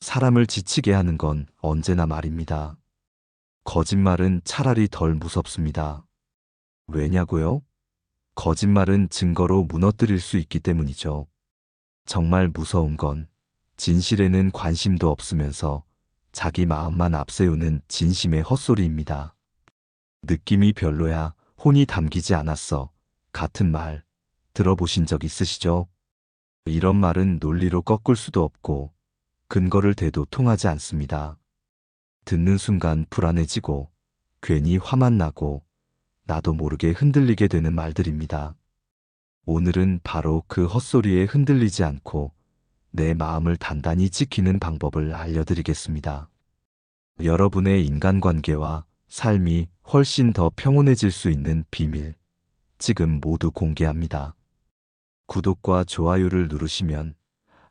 사람을 지치게 하는 건 언제나 말입니다. 거짓말은 차라리 덜 무섭습니다. 왜냐고요? 거짓말은 증거로 무너뜨릴 수 있기 때문이죠. 정말 무서운 건 진실에는 관심도 없으면서 자기 마음만 앞세우는 진심의 헛소리입니다. 느낌이 별로야, 혼이 담기지 않았어. 같은 말 들어보신 적 있으시죠? 이런 말은 논리로 꺾을 수도 없고 근거를 대도 통하지 않습니다. 듣는 순간 불안해지고 괜히 화만 나고 나도 모르게 흔들리게 되는 말들입니다. 오늘은 바로 그 헛소리에 흔들리지 않고 내 마음을 단단히 지키는 방법을 알려드리겠습니다. 여러분의 인간관계와 삶이 훨씬 더 평온해질 수 있는 비밀, 지금 모두 공개합니다. 구독과 좋아요를 누르시면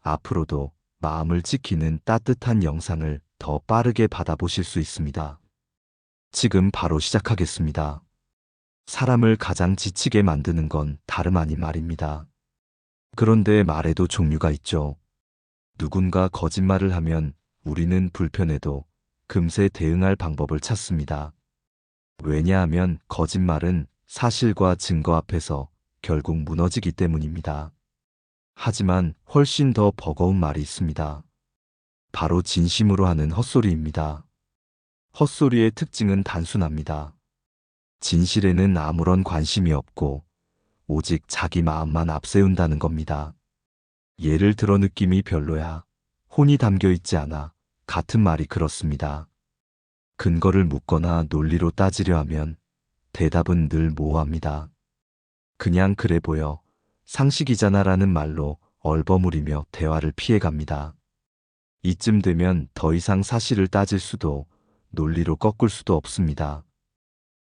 앞으로도 마음을 지키는 따뜻한 영상을 더 빠르게 받아보실 수 있습니다. 지금 바로 시작하겠습니다. 사람을 가장 지치게 만드는 건 다름 아닌 말입니다. 그런데 말에도 종류가 있죠. 누군가 거짓말을 하면 우리는 불편해도 금세 대응할 방법을 찾습니다. 왜냐하면 거짓말은 사실과 증거 앞에서 결국 무너지기 때문입니다. 하지만 훨씬 더 버거운 말이 있습니다. 바로 진심으로 하는 헛소리입니다. 헛소리의 특징은 단순합니다. 진실에는 아무런 관심이 없고 오직 자기 마음만 앞세운다는 겁니다. 예를 들어 느낌이 별로야, 혼이 담겨 있지 않아, 같은 말이 그렇습니다. 근거를 묻거나 논리로 따지려 하면 대답은 늘 모호합니다. 그냥 그래 보여, 상식이잖아라는 말로 얼버무리며 대화를 피해갑니다. 이쯤 되면 더 이상 사실을 따질 수도 논리로 꺾을 수도 없습니다.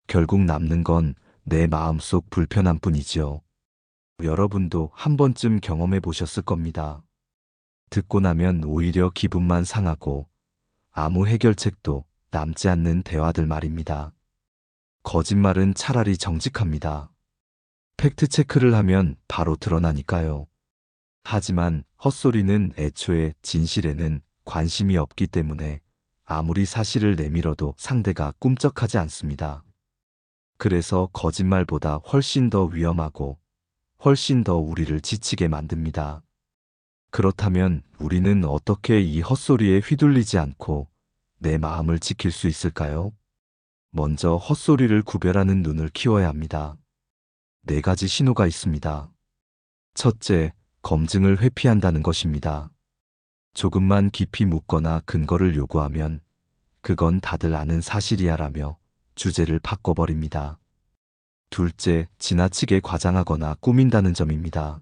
결국 남는 건 내 마음속 불편함뿐이지요. 여러분도 한 번쯤 경험해 보셨을 겁니다. 듣고 나면 오히려 기분만 상하고 아무 해결책도 남지 않는 대화들 말입니다. 거짓말은 차라리 정직합니다. 팩트체크를 하면 바로 드러나니까요. 하지만 헛소리는 애초에 진실에는 관심이 없기 때문에 아무리 사실을 내밀어도 상대가 꿈쩍하지 않습니다. 그래서 거짓말보다 훨씬 더 위험하고 훨씬 더 우리를 지치게 만듭니다. 그렇다면 우리는 어떻게 이 헛소리에 휘둘리지 않고 내 마음을 지킬 수 있을까요? 먼저 헛소리를 구별하는 눈을 키워야 합니다. 4가지 신호가 있습니다. 첫째, 검증을 회피한다는 것입니다. 조금만 깊이 묻거나 근거를 요구하면 그건 다들 아는 사실이야라며 주제를 바꿔버립니다. 둘째, 지나치게 과장하거나 꾸민다는 점입니다.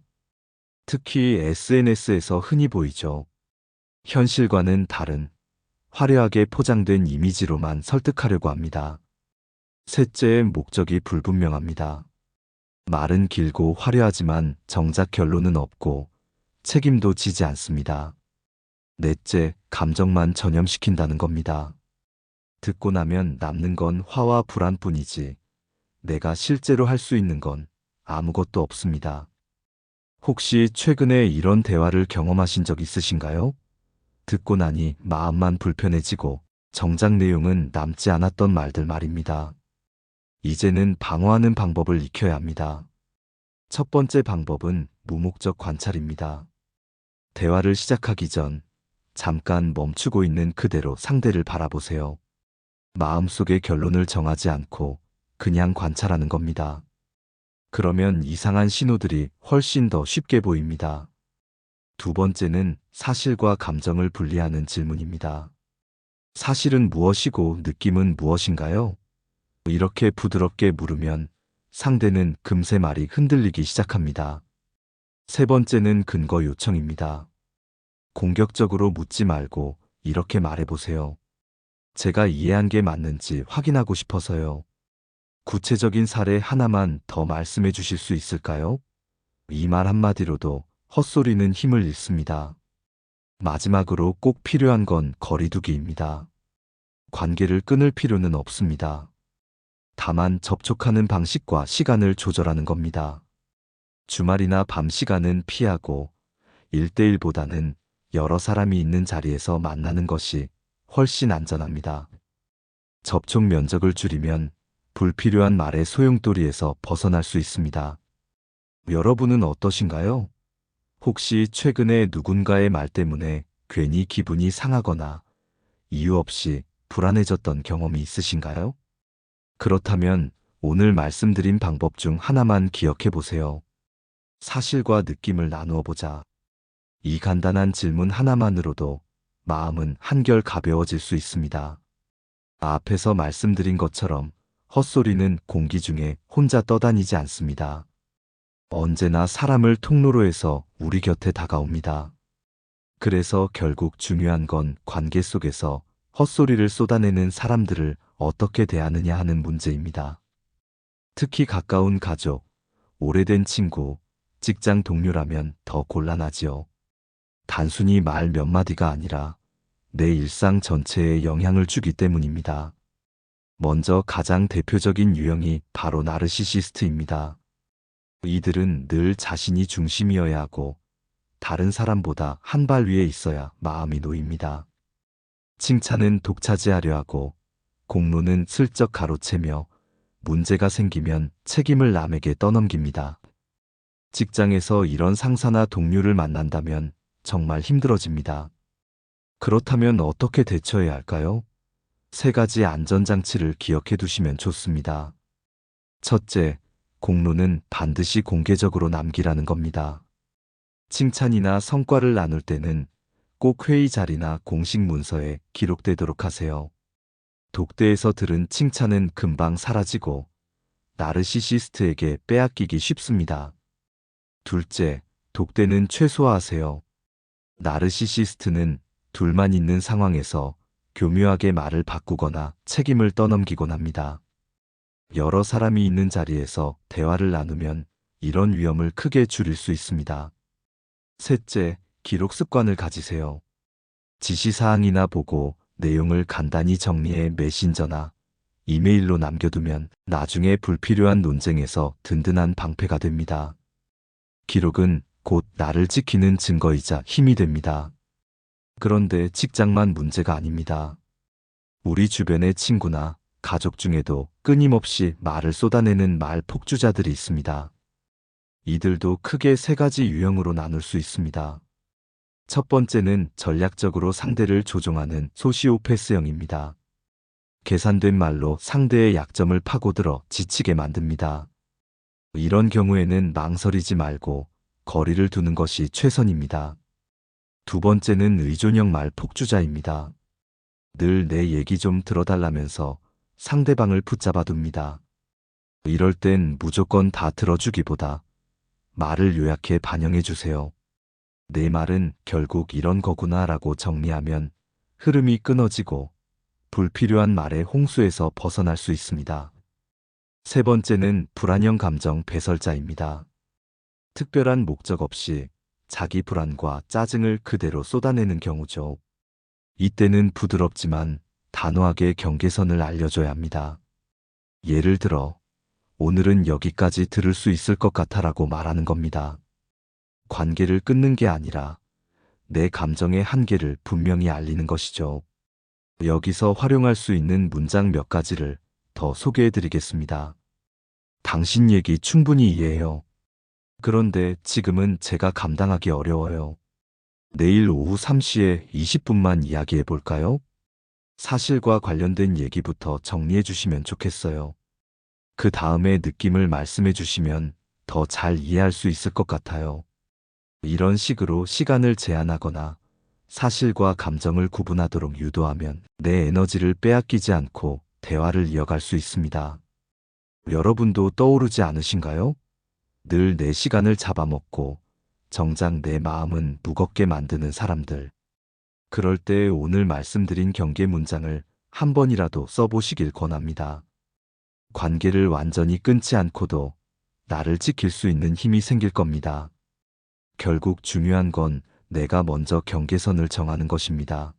특히 SNS에서 흔히 보이죠. 현실과는 다른 화려하게 포장된 이미지로만 설득하려고 합니다. 셋째, 목적이 불분명합니다. 말은 길고 화려하지만 정작 결론은 없고 책임도 지지 않습니다. 넷째, 감정만 전염시킨다는 겁니다. 듣고 나면 남는 건 화와 불안뿐이지 내가 실제로 할 수 있는 건 아무것도 없습니다. 혹시 최근에 이런 대화를 경험하신 적 있으신가요? 듣고 나니 마음만 불편해지고 정작 내용은 남지 않았던 말들 말입니다. 이제는 방어하는 방법을 익혀야 합니다. 첫 번째 방법은 무목적 관찰입니다. 대화를 시작하기 전 잠깐 멈추고 있는 그대로 상대를 바라보세요. 마음속의 결론을 정하지 않고 그냥 관찰하는 겁니다. 그러면 이상한 신호들이 훨씬 더 쉽게 보입니다. 두 번째는 사실과 감정을 분리하는 질문입니다. 사실은 무엇이고 느낌은 무엇인가요? 이렇게 부드럽게 물으면 상대는 금세 말이 흔들리기 시작합니다. 세 번째는 근거 요청입니다. 공격적으로 묻지 말고 이렇게 말해보세요. 제가 이해한 게 맞는지 확인하고 싶어서요. 구체적인 사례 하나만 더 말씀해 주실 수 있을까요? 이 말 한마디로도 헛소리는 힘을 잃습니다. 마지막으로 꼭 필요한 건 거리두기입니다. 관계를 끊을 필요는 없습니다. 다만 접촉하는 방식과 시간을 조절하는 겁니다. 주말이나 밤 시간은 피하고 1대1보다는 여러 사람이 있는 자리에서 만나는 것이 훨씬 안전합니다. 접촉 면적을 줄이면 불필요한 말의 소용돌이에서 벗어날 수 있습니다. 여러분은 어떠신가요? 혹시 최근에 누군가의 말 때문에 괜히 기분이 상하거나 이유 없이 불안해졌던 경험이 있으신가요? 그렇다면 오늘 말씀드린 방법 중 하나만 기억해 보세요. 사실과 느낌을 나누어 보자. 이 간단한 질문 하나만으로도 마음은 한결 가벼워질 수 있습니다. 앞에서 말씀드린 것처럼 헛소리는 공기 중에 혼자 떠다니지 않습니다. 언제나 사람을 통로로 해서 우리 곁에 다가옵니다. 그래서 결국 중요한 건 관계 속에서 헛소리를 쏟아내는 사람들을 어떻게 대하느냐 하는 문제입니다. 특히 가까운 가족, 오래된 친구, 직장 동료라면 더 곤란하지요. 단순히 말 몇 마디가 아니라 내 일상 전체에 영향을 주기 때문입니다. 먼저 가장 대표적인 유형이 바로 나르시시스트입니다. 이들은 늘 자신이 중심이어야 하고 다른 사람보다 한 발 위에 있어야 마음이 놓입니다. 칭찬은 독차지하려 하고 공로는 슬쩍 가로채며 문제가 생기면 책임을 남에게 떠넘깁니다. 직장에서 이런 상사나 동료를 만난다면 정말 힘들어집니다. 그렇다면 어떻게 대처해야 할까요? 세 가지 안전장치를 기억해 두시면 좋습니다. 첫째, 공로는 반드시 공개적으로 남기라는 겁니다. 칭찬이나 성과를 나눌 때는 꼭 회의 자리나 공식 문서에 기록되도록 하세요. 독대에서 들은 칭찬은 금방 사라지고 나르시시스트에게 빼앗기기 쉽습니다. 둘째, 독대는 최소화하세요. 나르시시스트는 둘만 있는 상황에서 교묘하게 말을 바꾸거나 책임을 떠넘기곤 합니다. 여러 사람이 있는 자리에서 대화를 나누면 이런 위험을 크게 줄일 수 있습니다. 셋째, 기록 습관을 가지세요. 지시사항이나 보고 내용을 간단히 정리해 메신저나 이메일로 남겨두면 나중에 불필요한 논쟁에서 든든한 방패가 됩니다. 기록은 곧 나를 지키는 증거이자 힘이 됩니다. 그런데 직장만 문제가 아닙니다. 우리 주변의 친구나 가족 중에도 끊임없이 말을 쏟아내는 말 폭주자들이 있습니다. 이들도 크게 세 가지 유형으로 나눌 수 있습니다. 첫 번째는 전략적으로 상대를 조종하는 소시오패스형입니다. 계산된 말로 상대의 약점을 파고들어 지치게 만듭니다. 이런 경우에는 망설이지 말고 거리를 두는 것이 최선입니다. 두 번째는 의존형 말 폭주자입니다. 늘 내 얘기 좀 들어달라면서 상대방을 붙잡아 둡니다. 이럴 땐 무조건 다 들어주기보다 말을 요약해 반영해 주세요. 내 말은 결국 이런 거구나 라고 정리하면 흐름이 끊어지고 불필요한 말의 홍수에서 벗어날 수 있습니다. 세 번째는 불안형 감정 배설자입니다. 특별한 목적 없이 자기 불안과 짜증을 그대로 쏟아내는 경우죠. 이때는 부드럽지만 단호하게 경계선을 알려줘야 합니다. 예를 들어, 오늘은 여기까지 들을 수 있을 것 같아라고 말하는 겁니다. 관계를 끊는 게 아니라 내 감정의 한계를 분명히 알리는 것이죠. 여기서 활용할 수 있는 문장 몇 가지를 더 소개해 드리겠습니다. 당신 얘기 충분히 이해해요. 그런데 지금은 제가 감당하기 어려워요. 내일 오후 3시에 20분만 이야기해 볼까요? 사실과 관련된 얘기부터 정리해 주시면 좋겠어요. 그 다음에 느낌을 말씀해 주시면 더 잘 이해할 수 있을 것 같아요. 이런 식으로 시간을 제한하거나 사실과 감정을 구분하도록 유도하면 내 에너지를 빼앗기지 않고 대화를 이어갈 수 있습니다. 여러분도 떠오르지 않으신가요? 늘 내 시간을 잡아먹고 정작 내 마음은 무겁게 만드는 사람들. 그럴 때 오늘 말씀드린 경계 문장을 한 번이라도 써보시길 권합니다. 관계를 완전히 끊지 않고도 나를 지킬 수 있는 힘이 생길 겁니다. 결국 중요한 건 내가 먼저 경계선을 정하는 것입니다.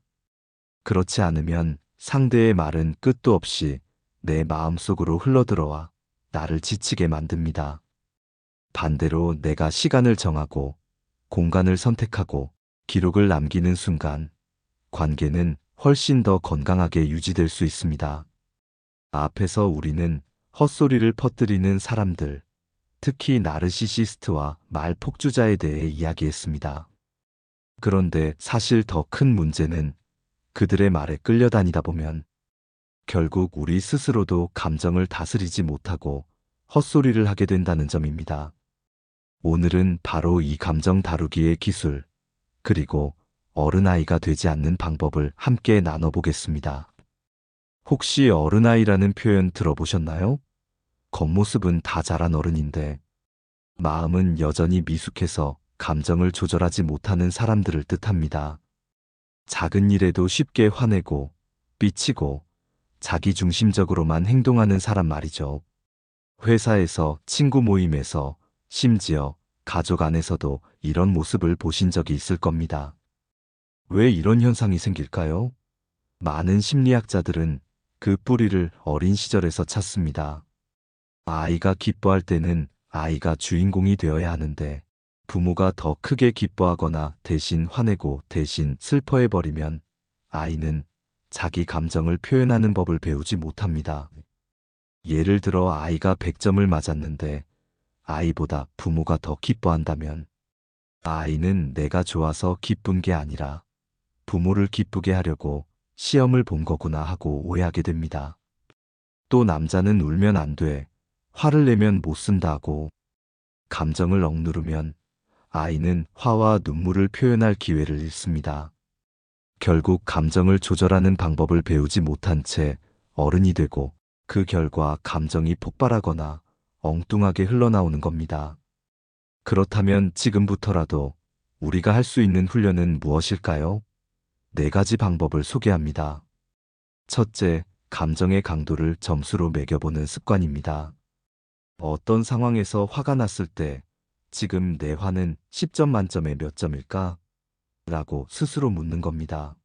그렇지 않으면 상대의 말은 끝도 없이 내 마음속으로 흘러들어와 나를 지치게 만듭니다. 반대로 내가 시간을 정하고 공간을 선택하고 기록을 남기는 순간 관계는 훨씬 더 건강하게 유지될 수 있습니다. 앞에서 우리는 헛소리를 퍼뜨리는 사람들, 특히 나르시시스트와 말폭주자에 대해 이야기했습니다. 그런데 사실 더 큰 문제는 그들의 말에 끌려다니다 보면 결국 우리 스스로도 감정을 다스리지 못하고 헛소리를 하게 된다는 점입니다. 오늘은 바로 이 감정 다루기의 기술, 그리고 어른아이가 되지 않는 방법을 함께 나눠보겠습니다. 혹시 어른아이라는 표현 들어보셨나요? 겉모습은 다 자란 어른인데 마음은 여전히 미숙해서 감정을 조절하지 못하는 사람들을 뜻합니다. 작은 일에도 쉽게 화내고 삐치고 자기중심적으로만 행동하는 사람 말이죠. 회사에서, 친구 모임에서, 심지어 가족 안에서도 이런 모습을 보신 적이 있을 겁니다. 왜 이런 현상이 생길까요? 많은 심리학자들은 그 뿌리를 어린 시절에서 찾습니다. 아이가 기뻐할 때는 아이가 주인공이 되어야 하는데 부모가 더 크게 기뻐하거나 대신 화내고 대신 슬퍼해버리면 아이는 자기 감정을 표현하는 법을 배우지 못합니다. 예를 들어 아이가 100점을 맞았는데 아이보다 부모가 더 기뻐한다면 아이는 내가 좋아서 기쁜 게 아니라 부모를 기쁘게 하려고 시험을 본 거구나 하고 오해하게 됩니다. 또 남자는 울면 안 돼, 화를 내면 못 쓴다고 감정을 억누르면 아이는 화와 눈물을 표현할 기회를 잃습니다. 결국 감정을 조절하는 방법을 배우지 못한 채 어른이 되고 그 결과 감정이 폭발하거나 엉뚱하게 흘러나오는 겁니다. 그렇다면 지금부터라도 우리가 할 수 있는 훈련은 무엇일까요? 4가지 방법을 소개합니다. 첫째, 감정의 강도를 점수로 매겨보는 습관입니다. 어떤 상황에서 화가 났을 때 지금 내 화는 10점 만점에 몇 점일까? 라고 스스로 묻는 겁니다.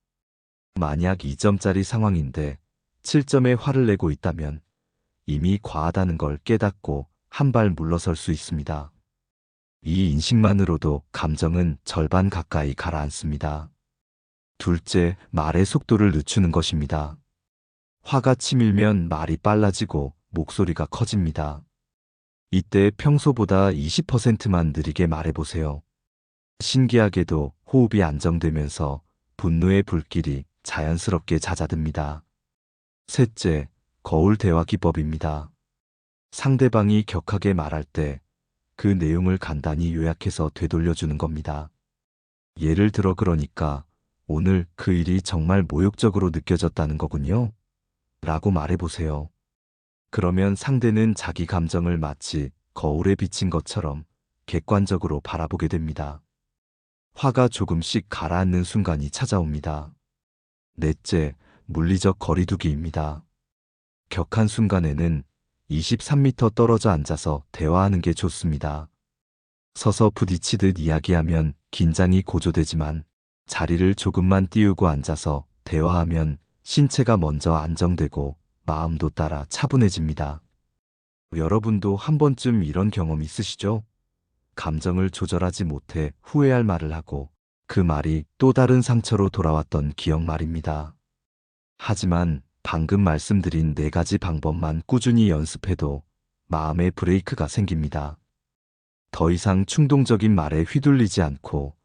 만약 2점짜리 상황인데 7점의 화를 내고 있다면 이미 과하다는 걸 깨닫고 한 발 물러설 수 있습니다. 이 인식만으로도 감정은 절반 가까이 가라앉습니다. 둘째, 말의 속도를 늦추는 것입니다. 화가 치밀면 말이 빨라지고 목소리가 커집니다. 이때 평소보다 20%만 느리게 말해보세요. 신기하게도 호흡이 안정되면서 분노의 불길이 자연스럽게 잦아듭니다. 셋째, 거울 대화 기법입니다. 상대방이 격하게 말할 때 그 내용을 간단히 요약해서 되돌려주는 겁니다. 예를 들어 그러니까 오늘 그 일이 정말 모욕적으로 느껴졌다는 거군요. 라고 말해보세요. 그러면 상대는 자기 감정을 마치 거울에 비친 것처럼 객관적으로 바라보게 됩니다. 화가 조금씩 가라앉는 순간이 찾아옵니다. 넷째, 물리적 거리두기입니다. 격한 순간에는 23m 떨어져 앉아서 대화하는 게 좋습니다. 서서 부딪히듯 이야기하면 긴장이 고조되지만 자리를 조금만 띄우고 앉아서 대화하면 신체가 먼저 안정되고 마음도 따라 차분해집니다. 여러분도 한 번쯤 이런 경험 있으시죠? 감정을 조절하지 못해 후회할 말을 하고 그 말이 또 다른 상처로 돌아왔던 기억 말입니다. 하지만 방금 말씀드린 4가지 방법만 꾸준히 연습해도 마음의 브레이크가 생깁니다. 더 이상 충동적인 말에 휘둘리지 않고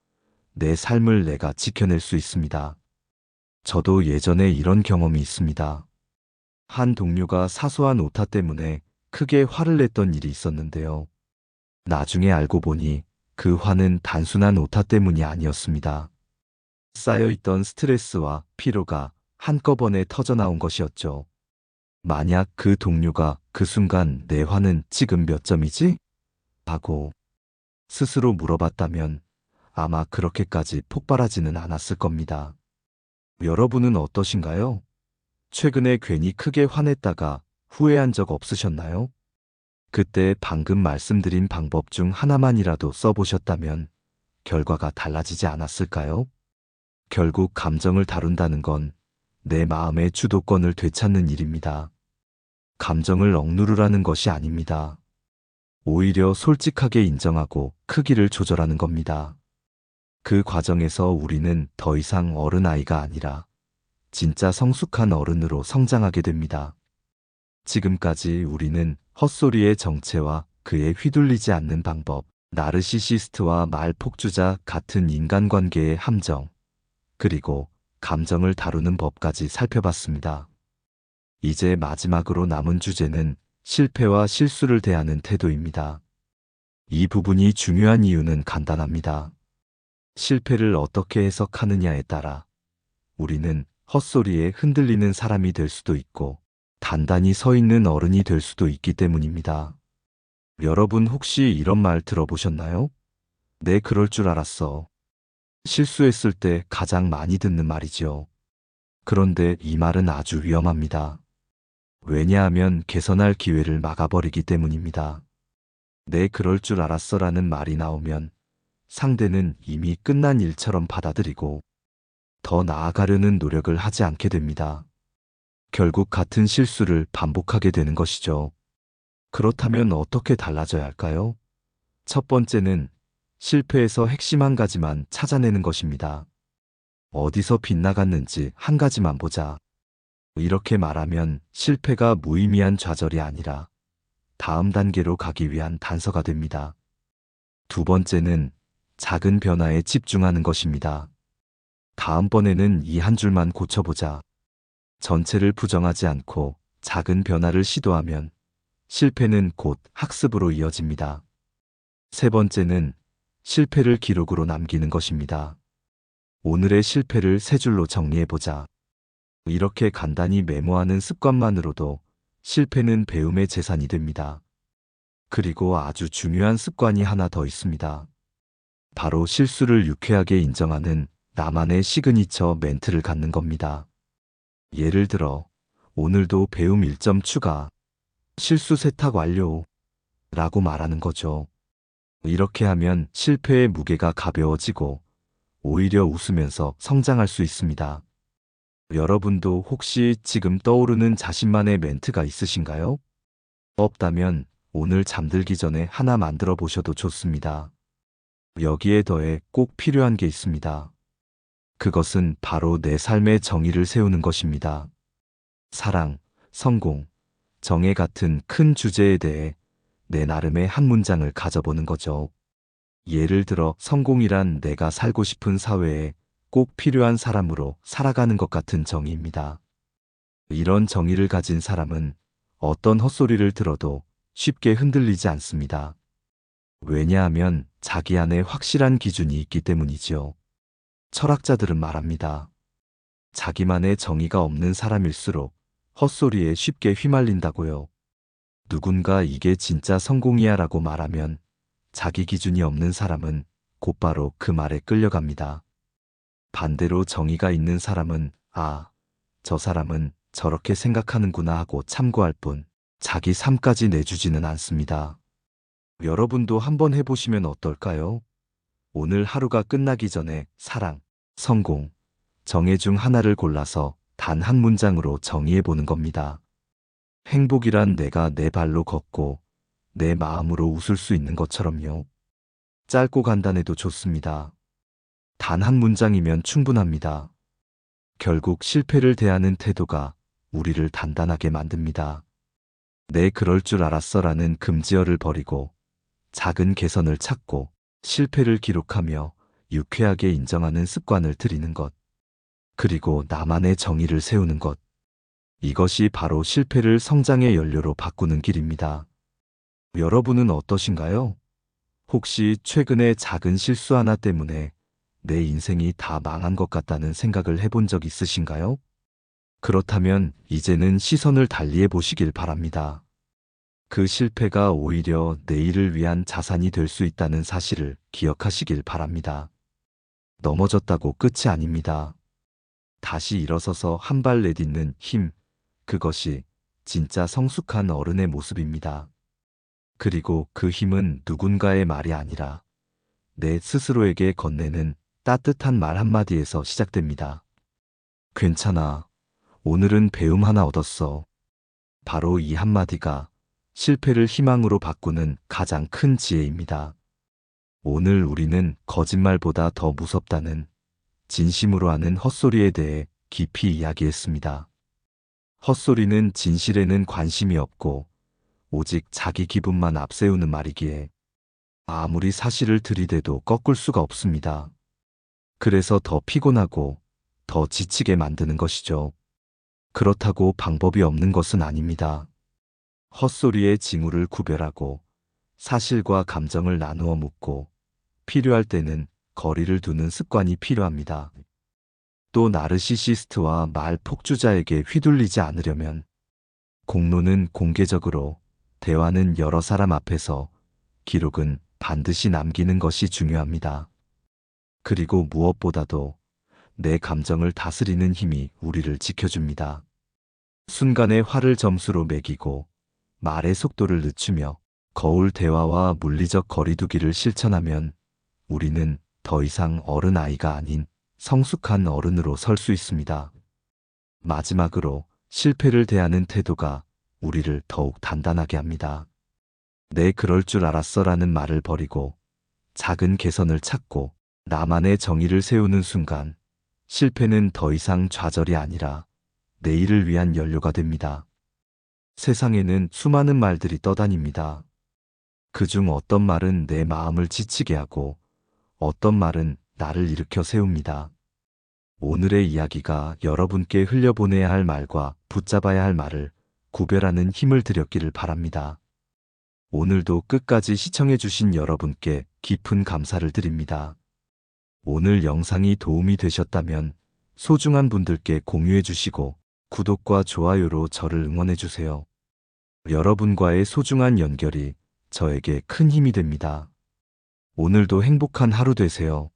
내 삶을 내가 지켜낼 수 있습니다. 저도 예전에 이런 경험이 있습니다. 한 동료가 사소한 오타 때문에 크게 화를 냈던 일이 있었는데요. 나중에 알고 보니 그 화는 단순한 오타 때문이 아니었습니다. 쌓여있던 스트레스와 피로가 한꺼번에 터져나온 것이었죠. 만약 그 동료가 그 순간 내 화는 지금 몇 점이지? 하고 스스로 물어봤다면 아마 그렇게까지 폭발하지는 않았을 겁니다. 여러분은 어떠신가요? 최근에 괜히 크게 화냈다가 후회한 적 없으셨나요? 그때 방금 말씀드린 방법 중 하나만이라도 써보셨다면 결과가 달라지지 않았을까요? 결국 감정을 다룬다는 건 내 마음의 주도권을 되찾는 일입니다. 감정을 억누르라는 것이 아닙니다. 오히려 솔직하게 인정하고 크기를 조절하는 겁니다. 그 과정에서 우리는 더 이상 어른아이가 아니라 진짜 성숙한 어른으로 성장하게 됩니다. 지금까지 우리는 헛소리의 정체와 그에 휘둘리지 않는 방법, 나르시시스트와 말폭주자 같은 인간관계의 함정, 그리고 감정을 다루는 법까지 살펴봤습니다. 이제 마지막으로 남은 주제는 실패와 실수를 대하는 태도입니다. 이 부분이 중요한 이유는 간단합니다. 실패를 어떻게 해석하느냐에 따라 우리는 헛소리에 흔들리는 사람이 될 수도 있고 단단히 서 있는 어른이 될 수도 있기 때문입니다. 여러분 혹시 이런 말 들어보셨나요? 내 그럴 줄 알았어. 실수했을 때 가장 많이 듣는 말이지요. 그런데 이 말은 아주 위험합니다. 왜냐하면 개선할 기회를 막아버리기 때문입니다. 내 그럴 줄 알았어라는 말이 나오면 상대는 이미 끝난 일처럼 받아들이고 더 나아가려는 노력을 하지 않게 됩니다. 결국 같은 실수를 반복하게 되는 것이죠. 그렇다면 어떻게 달라져야 할까요? 첫 번째는 실패에서 핵심 한 가지만 찾아내는 것입니다. 어디서 빗나갔는지 한 가지만 보자. 이렇게 말하면 실패가 무의미한 좌절이 아니라 다음 단계로 가기 위한 단서가 됩니다. 두 번째는 작은 변화에 집중하는 것입니다. 다음번에는 이 한 줄만 고쳐보자. 전체를 부정하지 않고 작은 변화를 시도하면 실패는 곧 학습으로 이어집니다. 세 번째는 실패를 기록으로 남기는 것입니다. 오늘의 실패를 세 줄로 정리해보자. 이렇게 간단히 메모하는 습관만으로도 실패는 배움의 재산이 됩니다. 그리고 아주 중요한 습관이 하나 더 있습니다. 바로 실수를 유쾌하게 인정하는 나만의 시그니처 멘트를 갖는 겁니다. 예를 들어, 오늘도 배움 1점 추가, 실수 세탁 완료 라고 말하는 거죠. 이렇게 하면 실패의 무게가 가벼워지고 오히려 웃으면서 성장할 수 있습니다. 여러분도 혹시 지금 떠오르는 자신만의 멘트가 있으신가요? 없다면 오늘 잠들기 전에 하나 만들어 보셔도 좋습니다. 여기에 더해 꼭 필요한 게 있습니다. 그것은 바로 내 삶의 정의를 세우는 것입니다. 사랑, 성공, 정의 같은 큰 주제에 대해 내 나름의 한 문장을 가져보는 거죠. 예를 들어 성공이란 내가 살고 싶은 사회에 꼭 필요한 사람으로 살아가는 것 같은 정의입니다. 이런 정의를 가진 사람은 어떤 헛소리를 들어도 쉽게 흔들리지 않습니다. 왜냐하면 자기 안에 확실한 기준이 있기 때문이지요. 철학자들은 말합니다. 자기만의 정의가 없는 사람일수록 헛소리에 쉽게 휘말린다고요. 누군가 이게 진짜 성공이야 라고 말하면 자기 기준이 없는 사람은 곧바로 그 말에 끌려갑니다. 반대로 정의가 있는 사람은 아, 저 사람은 저렇게 생각하는구나 하고 참고할 뿐 자기 삶까지 내주지는 않습니다. 여러분도 한번 해보시면 어떨까요? 오늘 하루가 끝나기 전에 사랑, 성공, 정의 중 하나를 골라서 단 한 문장으로 정의해보는 겁니다. 행복이란 내가 내 발로 걷고 내 마음으로 웃을 수 있는 것처럼요. 짧고 간단해도 좋습니다. 단 한 문장이면 충분합니다. 결국 실패를 대하는 태도가 우리를 단단하게 만듭니다. 내 그럴 줄 알았어라는 금지어를 버리고 작은 개선을 찾고 실패를 기록하며 유쾌하게 인정하는 습관을 들이는 것. 그리고 나만의 정의를 세우는 것. 이것이 바로 실패를 성장의 연료로 바꾸는 길입니다. 여러분은 어떠신가요? 혹시 최근에 작은 실수 하나 때문에 내 인생이 다 망한 것 같다는 생각을 해본 적 있으신가요? 그렇다면 이제는 시선을 달리해 보시길 바랍니다. 그 실패가 오히려 내일을 위한 자산이 될 수 있다는 사실을 기억하시길 바랍니다. 넘어졌다고 끝이 아닙니다. 다시 일어서서 한 발 내딛는 힘, 그것이 진짜 성숙한 어른의 모습입니다. 그리고 그 힘은 누군가의 말이 아니라 내 스스로에게 건네는 따뜻한 말 한마디에서 시작됩니다. 괜찮아. 오늘은 배움 하나 얻었어. 바로 이 한마디가 실패를 희망으로 바꾸는 가장 큰 지혜입니다. 오늘 우리는 거짓말보다 더 무섭다는 진심으로 하는 헛소리에 대해 깊이 이야기했습니다. 헛소리는 진실에는 관심이 없고 오직 자기 기분만 앞세우는 말이기에 아무리 사실을 들이대도 꺾을 수가 없습니다. 그래서 더 피곤하고 더 지치게 만드는 것이죠. 그렇다고 방법이 없는 것은 아닙니다. 헛소리의 징후를 구별하고 사실과 감정을 나누어 묻고 필요할 때는 거리를 두는 습관이 필요합니다. 또 나르시시스트와 말 폭주자에게 휘둘리지 않으려면 공로는 공개적으로, 대화는 여러 사람 앞에서, 기록은 반드시 남기는 것이 중요합니다. 그리고 무엇보다도 내 감정을 다스리는 힘이 우리를 지켜줍니다. 순간의 화를 점수로 매기고 말의 속도를 늦추며 거울 대화와 물리적 거리두기를 실천하면 우리는 더 이상 어른아이가 아닌 성숙한 어른으로 설 수 있습니다. 마지막으로 실패를 대하는 태도가 우리를 더욱 단단하게 합니다. 내 그럴 줄 알았어라는 말을 버리고 작은 개선을 찾고 나만의 정의를 세우는 순간 실패는 더 이상 좌절이 아니라 내일을 위한 연료가 됩니다. 세상에는 수많은 말들이 떠다닙니다. 그중 어떤 말은 내 마음을 지치게 하고 어떤 말은 나를 일으켜 세웁니다. 오늘의 이야기가 여러분께 흘려보내야 할 말과 붙잡아야 할 말을 구별하는 힘을 드렸기를 바랍니다. 오늘도 끝까지 시청해주신 여러분께 깊은 감사를 드립니다. 오늘 영상이 도움이 되셨다면 소중한 분들께 공유해주시고 구독과 좋아요로 저를 응원해주세요. 여러분과의 소중한 연결이 저에게 큰 힘이 됩니다. 오늘도 행복한 하루 되세요.